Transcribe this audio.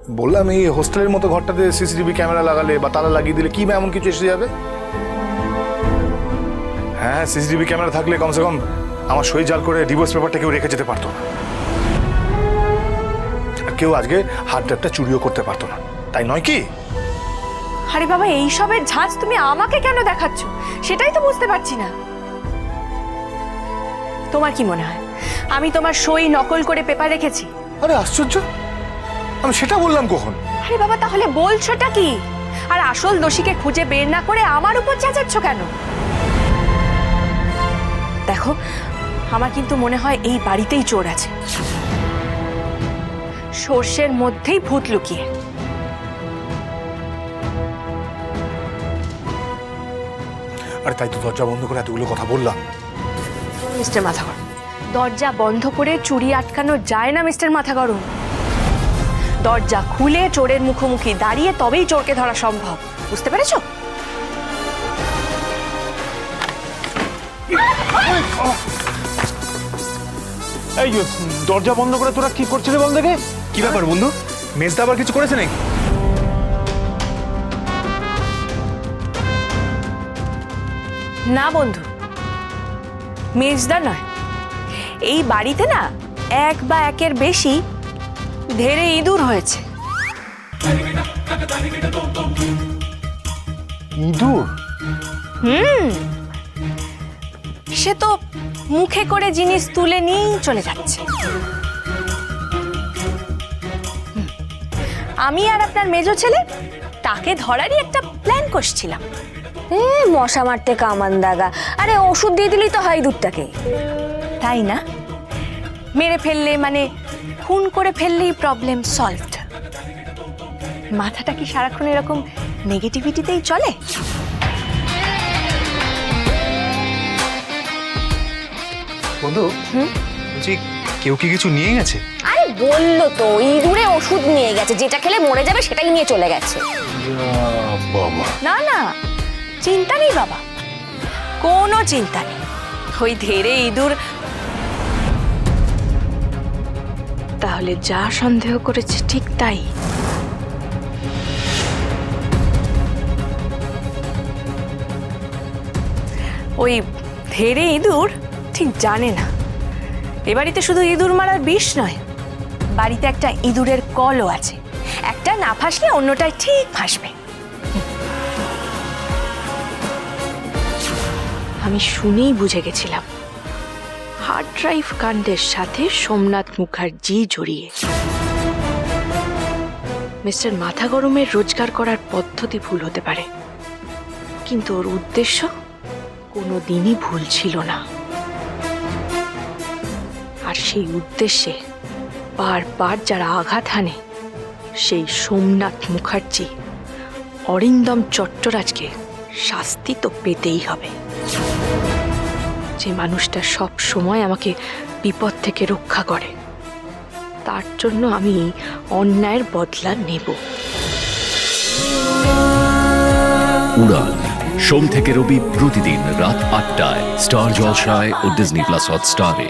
বললাম এই হোস্টেলের মতো ঘরটাতে সিসিটিভি ক্যামেরা লাগালে বা তালা লাগিয়ে দিলে কি বা এমন কিছু এসে যাবে? হ্যাঁ, সিসিটিভি ক্যামেরা থাকলে কমসে কম আমার সই জাল করে ডিভোর্স পেপারটা কেউ রেখে যেতে পারতো না, আর কেউ আজকে হার্ড ড্রাইভটা চুরিও করতে পারতো না, তাই নয় কি? আরে বাবা, এইসবের ঝাঁজ তুমি আমাকে কেন দেখাচ্ছ সেটাই তো বুঝতে পারছি না। তোমার কি মনে হয় আমি তোমার সই নকল করে পেপার রেখেছি? আরে আশ্চর্য, আমি সেটা বললাম কখন? আরে বাবা, তাহলে বলছোটা কি? আর আসল দোষীকে খুঁজে বের না করে আমার উপর চেঁচাচ্ছ কেন? দেখো, আমার কিন্তু মনে হয় এই বাড়িতেই চোর আছে, সর্ষের মধ্যেই ভূত লুকিয়ে। আরে তাই তো দরজা বন্ধ করে এতগুলো কথা বললাম। মিস্টার মাথাগরম, দরজা বন্ধ করে চুরি আটকানো যায় না মিস্টার মাথাগরম। দরজা খুলে চোরের মুখোমুখি দাঁড়িয়ে তবেই চোরকে ধরা সম্ভব, বুঝতে পেরেছো? এই যে দরজা বন্ধ করে তোরা কি করছিলি বল দেখে? কি ব্যাপার বন্ধু, মেজদা আবার কিছু করেছে নাকি? না বন্ধু, মেজদা নয়, এই বাড়িতে না এক বা একের বেশি ধেড়ে ইঁদুর হয়েছে। ইঁদুর? সে তো মুখে করে জিনিস তুলে নিয়েই চলে যাচ্ছে। আমি আর আপনার মেজো ছেলে তাকে ধরারই একটা প্ল্যান করছিলাম। মশা মারতে কামান দাগা, আরে ওষুধ দিয়ে দিলেই তো হয় দুধটাকে। তাই না? মেরে ফেললে মানে খুন করে ফেললেই প্রবলেম সলভড। মাথাটা কি সারাক্ষণ এরকম নেগেটিভিটিতেই চলে? বন্ধু, বলছি কেউ কি কিছু নিয়ে গেছে? আরে বললো তো ইঁদুরে ওষুধ নিয়ে গেছে, যেটা খেলে মরে যাবে সেটাই নিয়ে চলে গেছে। বাবা, না না, চিন্তা নেই বাবা, কোনো চিন্তা নেই। ওই ধেড়ে ইঁদুর তাহলে যা সন্দেহ করেছে ঠিক তাই। ওই ধেড়ে ইঁদুর ঠিক জানে না এ বাড়িতে শুধু ইঁদুর মারার বিষ নয়, বাড়িতে একটা ইঁদুরের কলও আছে, একটা না ফাঁসলে অন্যটাই ঠিক ফাঁসবে। আমি শুনেই বুঝে গেছিলাম হার্ড ড্রাইভ কাণ্ডের সাথে সোমনাথ মুখার্জি জড়িয়ে। মিস্টার মাথা গরমের রোজগার করার পদ্ধতি ভুল হতে পারে, কিন্তু ওর উদ্দেশ্য কোনোদিনই ভুল ছিল না। আর সেই উদ্দেশ্যে বারবার যারা আঘাত হানে, সেই সোমনাথ মুখার্জি অরিন্দম চট্টরাজকে শাস্তি তো পেতেই হবে। যে মানুষটা সব সময় আমাকে বিপদ থেকে রক্ষা করে, তার জন্য আমি অন্যায়ের বদলা নেব। উড়ান সোম থেকে রবি প্রতিদিন রাত ৮টায় স্টার জলসায় ও ডিজনি প্লাস হটস্টারে।